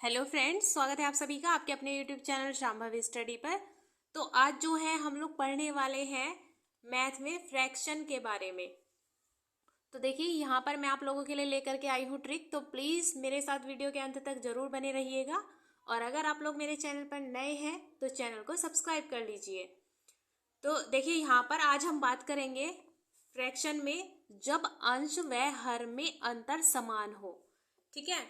Hello friends, स्वागत है आप सभी का आपके अपने यूट्यूब चैनल शांभवी स्टडी पर। तो आज जो है हम लोग पढ़ने वाले हैं मैथ में फ्रैक्शन के बारे में। तो देखिए यहाँ पर मैं आप लोगों के लिए लेकर के आई हूँ ट्रिक, तो प्लीज़ मेरे साथ वीडियो के अंत तक जरूर बने रहिएगा। और अगर आप लोग मेरे चैनल पर नए हैं तो चैनल को सब्सक्राइब कर लीजिए। तो देखिए यहाँ पर आज हम बात करेंगे फ्रैक्शन में जब अंश व हर में अंतर समान हो। ठीक है,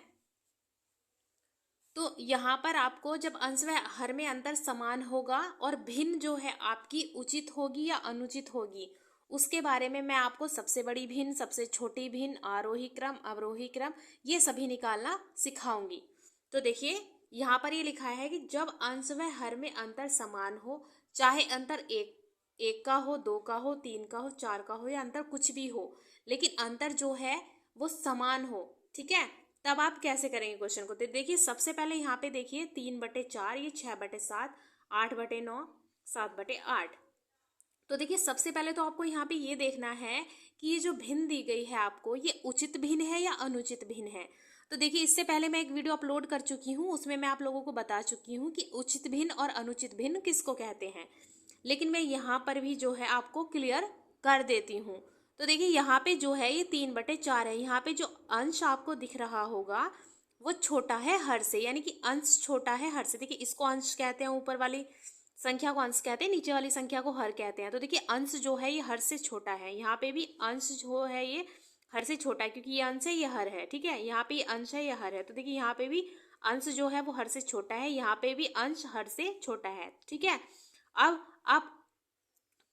तो यहाँ पर आपको जब अंश व हर में अंतर समान होगा और भिन्न जो है आपकी उचित होगी या अनुचित होगी, उसके बारे में मैं आपको सबसे बड़ी भिन्न, सबसे छोटी भिन्न, आरोही क्रम, अवरोही क्रम, ये सभी निकालना सिखाऊंगी। तो देखिए यहाँ पर ये लिखा है कि जब अंश व हर में अंतर समान हो, चाहे अंतर एक का हो, दो का हो, तीन का हो, चार का हो या अंतर कुछ भी हो, लेकिन अंतर जो है वो समान हो। ठीक है, तब आप कैसे करेंगे क्वेश्चन को। तो देखिए सबसे पहले यहाँ पे देखिए 3/4, ये 6/7, 8/9, 7/8। तो देखिए सबसे पहले तो आपको यहाँ पे ये देखना है कि ये जो भिन्न दी गई है आपको, ये उचित भिन्न है या अनुचित भिन्न है। तो देखिए इससे पहले मैं एक वीडियो अपलोड कर चुकी हूँ, उसमें मैं आप लोगों को बता चुकी हूँ कि उचित भिन्न और अनुचित भिन्न किसको कहते हैं, लेकिन मैं यहाँ पर भी जो है आपको क्लियर कर देती हूँ। तो देखिए यहाँ पे जो है ये 3/4 है। यहाँ पे जो अंश आपको दिख रहा होगा वो छोटा है हर से, यानी कि अंश छोटा है हर से। देखिए इसको अंश कहते हैं, ऊपर वाली संख्या को अंश कहते हैं, नीचे वाली संख्या को हर कहते हैं। तो देखिए अंश जो है ये हर से छोटा है। यहाँ पे भी अंश जो है ये हर से छोटा है, क्योंकि ये अंश है ये हर है। ठीक है, यहाँ पे अंश है ये हर है। तो देखिए यहाँ पे भी अंश जो है वो हर से छोटा है, यहाँ पे भी अंश हर से छोटा है। ठीक है, अब आप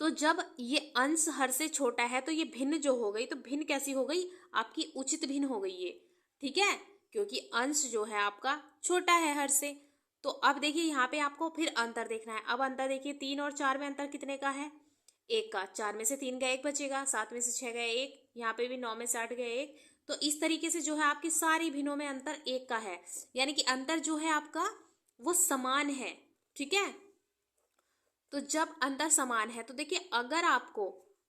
तो जब ये अंश हर से छोटा है तो ये भिन्न जो हो गई, तो भिन्न कैसी हो गई, आपकी उचित भिन्न हो गई ये। ठीक है, क्योंकि अंश जो है आपका छोटा है हर से। तो अब देखिए यहाँ पे आपको फिर अंतर देखना है। अब अंतर देखिए 3 और 4 में अंतर कितने का है, 1 का। 4 में से 3 गए, 1 बचेगा। 7 में से 6 गए, 1। यहाँ पे भी 9 में से 8 गए, 1। तो इस तरीके से जो है आपकी सारी भिन्नों में अंतर 1 का है, यानी कि अंतर जो है आपका वो समान है। ठीक है, तो जब अंतर समान है तो देखिए अगर आपको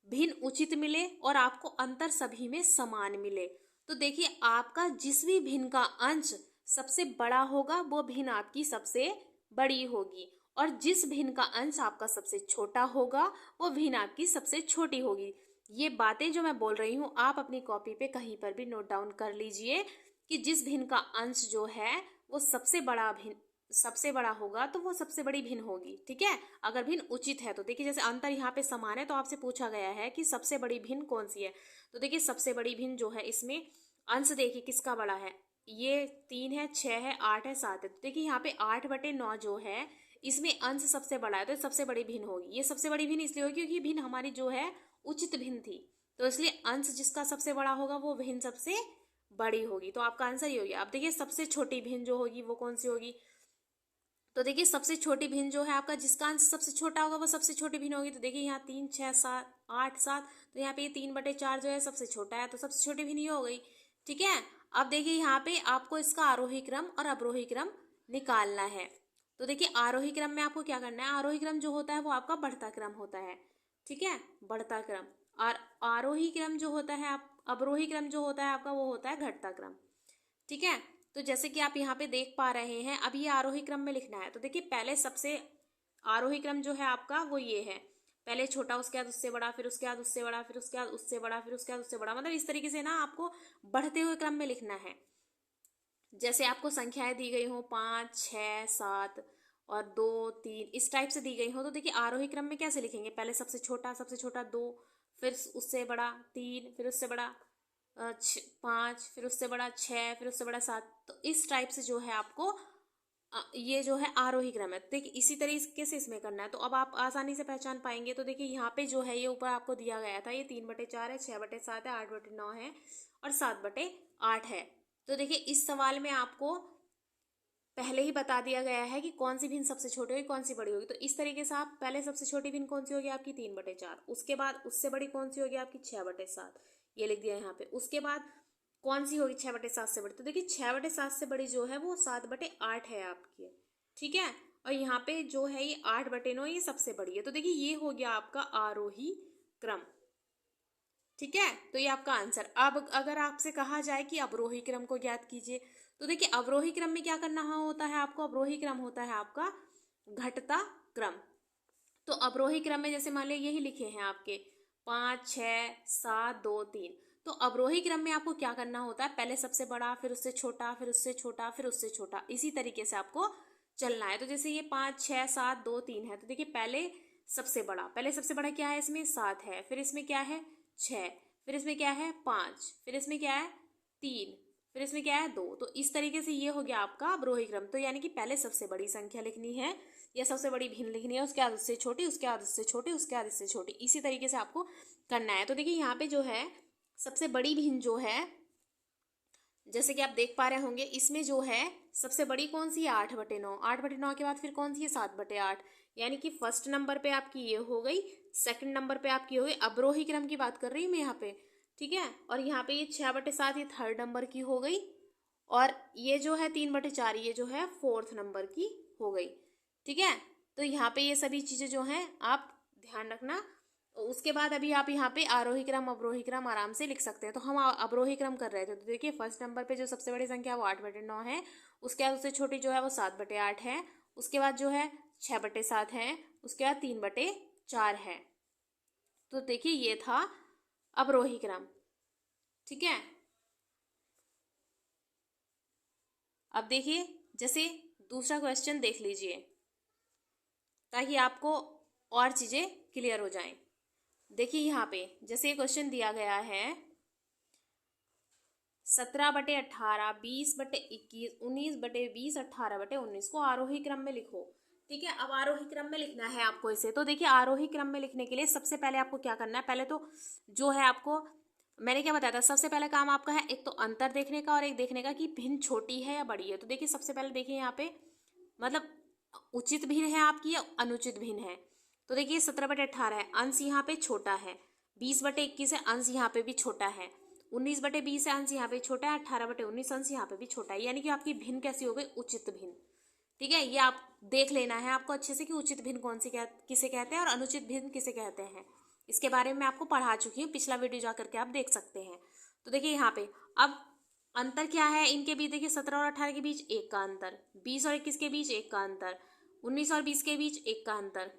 भिन्न उचित मिले और आपको अंतर सभी में समान मिले, तो देखिए आपका जिस भी भिन्न का अंश सबसे बड़ा होगा वो भिन्न आपकी सबसे बड़ी होगी, और जिस भिन्न का अंश आपका सबसे छोटा होगा वो भिन्न आपकी सबसे छोटी होगी। ये बातें जो मैं बोल रही हूँ आप अपनी कॉपी पे कहीं पर भी नोट डाउन कर लीजिए कि जिस भिन्न का अंश जो है वो सबसे बड़ा होगा तो वो सबसे बड़ी भिन्न होगी। ठीक है, अगर भिन्न उचित है तो देखिए जैसे अंतर यहाँ पे समान है तो आपसे पूछा गया है कि सबसे बड़ी भिन्न कौन सी है। तो देखिए सबसे बड़ी भिन्न जो है इसमें अंश देखिए किसका बड़ा है, ये 3 है, 6 है, 8 है, 7 है। तो देखिए यहाँ पे 8/9 जो है इसमें अंश सबसे बड़ा है, तो सबसे बड़ी भिन्न होगी। ये सबसे बड़ी भिन्न इसलिए होगी क्योंकि भिन्न हमारी जो है उचित भिन्न थी, तो इसलिए अंश जिसका सबसे बड़ा होगा वो भिन्न सबसे बड़ी होगी। तो आपका आंसर ये हो गया। अब देखिए सबसे छोटी भिन्न जो होगी वो कौन सी होगी। तो देखिए सबसे छोटी भिन्न जो है आपका, जिसका अंश सबसे छोटा होगा वो सबसे छोटी भिन्न होगी। तो देखिए यहाँ 3, 6, 7, 8, 7, तो यहाँ पे ये 3/4 जो है सबसे छोटा है, तो सबसे छोटी भिन्न ये हो गई। ठीक है, अब देखिए यहाँ पे आपको इसका आरोही क्रम और अवरोही क्रम निकालना है। तो देखिए आरोही क्रम में आपको क्या करना है, आरोही क्रम जो होता है वो आपका बढ़ता क्रम होता है। ठीक है, बढ़ता क्रम। और आरोही क्रम जो होता है अवरोही क्रम जो होता है आपका वो होता है घटता क्रम। ठीक है, तो जैसे कि आप यहाँ पे देख पा रहे हैं, अब ये आरोही क्रम में लिखना है। तो देखिए पहले सबसे आरोही क्रम जो है आपका वो ये है, पहले छोटा, उसके बाद उससे बड़ा, फिर उसके बाद उससे बड़ा, फिर उसके बाद उससे बड़ा, फिर उसके बाद उससे बड़ा। मतलब इस तरीके से ना आपको बढ़ते हुए क्रम में लिखना है। जैसे आपको संख्याएं दी गई हो 5, 6, 7 और 2, 3 इस टाइप से दी गई हो, तो देखिए आरोही क्रम में कैसे लिखेंगे, पहले सबसे छोटा 2, फिर उससे बड़ा 3, फिर उससे बड़ा 5, फिर उससे बड़ा 6, फिर उससे बड़ा 7। तो इस टाइप से जो है आपको ये जो है आरोही क्रम है। तो देखिए इसी तरीके से इसमें करना है, तो अब आप आसानी से पहचान पाएंगे। तो देखिए यहाँ पे जो है ये ऊपर आपको दिया गया था, ये 3/4 है, 6/7 है, 8/9 है और 7/8 है। तो देखिए इस सवाल में आपको पहले ही बता दिया गया है कि कौन सी भिन्न सबसे छोटी होगी, कौन सी बड़ी होगी। तो इस तरीके से आप पहले सबसे छोटी भिन्न कौन सी होगी आपकी 3/4, उसके बाद उससे बड़ी कौन सी होगी आपकी 6/7, ये लिख दिया यहाँ पे। उसके बाद कौन सी होगी 6/7 से बड़ी, तो देखिए 6/7 से बड़ी जो है वो 7/8 है आपकी। ठीक है, और यहाँ पे जो है ये 8/9 ये सबसे बड़ी है। तो देखिए ये हो गया आपका आरोही क्रम। ठीक है, तो ये आपका आंसर। अब अगर आपसे कहा जाए कि अवरोही क्रम को ज्ञात कीजिए, तो देखिए अवरोही क्रम में क्या करना होता है आपको, अवरोही क्रम होता है आपका घटता क्रम। तो अवरोही क्रम में जैसे मान लिया यही लिखे हैं आपके 5 6 7 2 3, तो अवरोही क्रम में आपको क्या करना होता है, पहले सबसे बड़ा, फिर उससे छोटा, फिर उससे छोटा, फिर उससे छोटा, इसी तरीके से आपको चलना है। तो जैसे ये 5 6 7 2 3 है, तो देखिए पहले सबसे बड़ा क्या है, इसमें 7 है, फिर इसमें क्या है 6, फिर इसमें क्या है 5, फिर इसमें क्या है 3, फिर इसमें क्या है 2। तो इस तरीके से ये हो गया आपका अवरोही क्रम। तो यानी कि पहले सबसे बड़ी संख्या लिखनी है या सबसे बड़ी भिन्न लिखनी है, उसके बाद उससे छोटी, उसके बाद उससे छोटी, उसके बाद इससे छोटी, इसी तरीके से आपको करना है। तो देखिए यहाँ पे जो है सबसे बड़ी भिन्न जो है, जैसे कि आप देख पा रहे होंगे, इसमें जो है सबसे बड़ी कौन सी है 8/9, 8/9 के बाद फिर कौन सी है 7/8, यानी कि फर्स्ट नंबर पे आपकी ये हो गई, सेकंड नंबर पे आपकी हो गई, अवरोही क्रम की बात कर रही हूँ मैं यहाँ पे, ठीक है। और यहाँ पे ये 6/7 ये थर्ड नंबर की हो गई, और ये जो है 3/4 ये जो है फोर्थ नंबर की हो गई, ठीक है। तो यहाँ पे ये सभी चीजें जो हैं आप ध्यान रखना। उसके बाद अभी आप यहाँ पे आरोही क्रम अवरोही क्रम आराम से लिख सकते हैं। तो हम अवरोही क्रम कर रहे थे, तो देखिए फर्स्ट नंबर पे जो सबसे बड़ी संख्या वो 8/9 है, उसके बाद उससे छोटी जो है वो 7/8 है, उसके बाद जो है 6/7 है, उसके बाद 3/4 है। तो देखिए ये था अवरोही क्रम, ठीक है। अब देखिए जैसे दूसरा क्वेश्चन देख लीजिए ताकि आपको और चीजें क्लियर हो जाएं। देखिए यहाँ पे जैसे ये क्वेश्चन दिया गया है 17/18, 20/21, 19/20, 18/19 को आरोही क्रम में लिखो, ठीक है। अब आरोही क्रम में लिखना है आपको इसे। तो देखिए आरोही क्रम में लिखने के लिए सबसे पहले आपको क्या करना है, पहले तो जो है आपको मैंने क्या बताया था, सबसे पहले काम आपका है एक तो अंतर देखने का और एक देखने का कि भिन्न छोटी है या बड़ी है। तो देखिए सबसे पहले देखिए यहाँ पे मतलब उचित भिन्न है आपकी या अनुचित भिन्न है। तो देखिए 17/18 है, अंश यहाँ पे छोटा है, 20/21 है, अंश यहाँ पे भी छोटा है, 19/20 है, अंश यहाँ पे छोटा है, 18/19 अंश यहाँ पे भी छोटा है, यानी कि आपकी भिन्न कैसी हो गई, उचित भिन्न, ठीक है। ये आप देख लेना है आपको अच्छे से कि उचित भिन्न कौन सी किसे कहते हैं और अनुचित भिन्न किसे कहते हैं। इसके बारे में मैं आपको पढ़ा चुकी हूँ, पिछला वीडियो जा करके आप देख सकते हैं। तो देखिए यहाँ पे अब अंतर क्या है इनके बीच, देखिए 17 और 18 के बीच 1 का अंतर, 20 और 21 के बीच 1 का अंतर, 19 और 20 के बीच 1 का अंतर,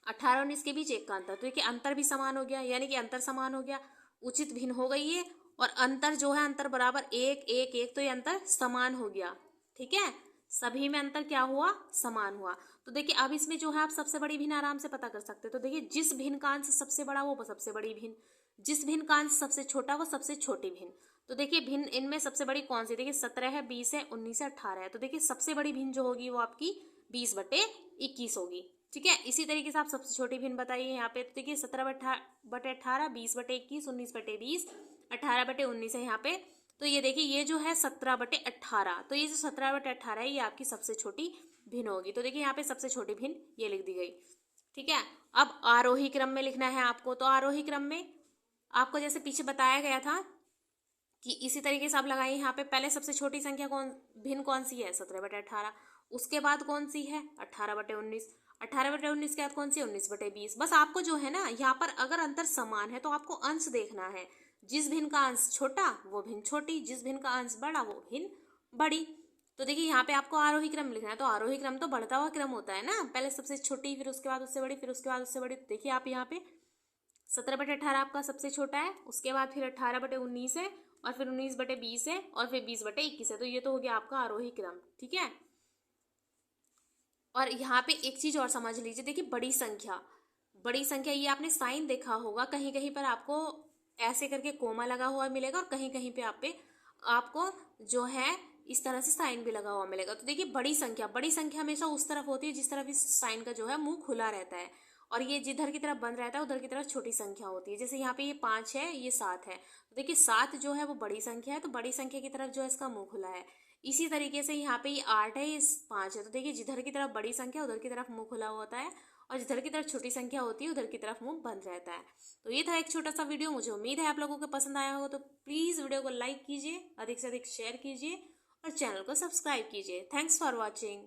18 और 19 के बीच 1 का अंतर। तो देखिए अंतर भी समान हो गया, यानी कि अंतर समान हो गया, उचित भिन्न हो गई है, और अंतर जो है अंतर बराबर 1 1 1, तो ये अंतर समान हो गया, ठीक है। सभी में अंतर क्या हुआ, समान हुआ। तो देखिए अब इसमें जो है आप सबसे बड़ी भिन्न आराम से पता कर सकते हैं। तो देखिए जिस भिन्न का अंश सबसे बड़ा वो सबसे बड़ी भिन्न, जिस भिन्न का अंश सबसे छोटा वो सबसे छोटी भिन्न। तो देखिए भिन्न इनमें सबसे बड़ी कौन सी, देखिए 17 है, 20 है, 19 है, 18 है। तो देखिए सबसे बड़ी भिन्न जो होगी वो आपकी 20/21 होगी, ठीक है। इसी तरीके से आप सबसे छोटी भिन्न बताइए यहाँ पे। तो देखिए 17/18, 20/21, 19/20, 18/19 है यहाँ पे। तो ये देखिए ये जो है 17/18, तो ये जो 17/18 है ये आपकी सबसे छोटी भिन्न होगी। तो देखिए यहाँ पे सबसे छोटी भिन्न ये लिख दी गई, ठीक है। अब आरोही क्रम में लिखना है आपको। तो आरोही क्रम में आपको जैसे पीछे बताया गया था कि इसी तरीके से आप लगाइए यहाँ पे। पहले सबसे छोटी संख्या भिन्न कौन सी है, 17/18, उसके बाद कौन सी है 18/19, 18/19 के बाद कौन सी 19/20। बस आपको जो है ना यहाँ पर अगर अंतर समान है तो आपको अंश देखना है, जिस भिन्न का अंश छोटा वो भिन्न छोटी, जिस भिन्न का अंश बड़ा वो भिन्न बड़ी। तो देखिए यहाँ पे आपको आरोही क्रम लिखना है। तो आरोही क्रम तो बढ़ता हुआ क्रम होता है ना, पहले सबसे छोटी, फिर उसके बाद उससे बड़ी, फिर उसके बाद उससे बड़ी। देखिए आप यहाँ पे 17/18 आपका सबसे छोटा है, उसके बाद फिर 18/19 है, और फिर 19/20 है, और फिर 20/21 है। तो ये तो हो गया आपका आरोही क्रम, ठीक है। और यहाँ पे एक चीज और समझ लीजिए, देखिए बड़ी संख्या ये आपने साइन देखा होगा, कहीं कहीं पर आपको ऐसे करके कोमा लगा हुआ मिलेगा और कहीं कहीं पे आपको जो है इस तरह से साइन भी लगा हुआ मिलेगा। तो देखिए बड़ी संख्या हमेशा उस तरफ होती है जिस तरफ इस साइन का जो है मुंह खुला रहता है, और ये जिधर की तरफ बंद रहता है उधर की तरफ छोटी संख्या होती है। जैसे यहाँ पे ये 5 है, ये 7 है, तो देखिए 7 जो है वो बड़ी संख्या है, तो बड़ी संख्या की तरफ जो है इसका मुंह खुला है। इसी तरीके से यहाँ पे ये 8 है, ये 5 है, तो देखिए जिधर की तरफ बड़ी संख्या उधर की तरफ मुंह खुला होता है, और जिधर की तरफ छोटी संख्या होती है उधर की तरफ मुंह बंद रहता है। तो ये था एक छोटा सा वीडियो, मुझे उम्मीद है आप लोगों को पसंद आया होगा। तो प्लीज वीडियो को लाइक कीजिए, अधिक से अधिक शेयर कीजिए और चैनल को सब्सक्राइब कीजिए। Thanks for watching.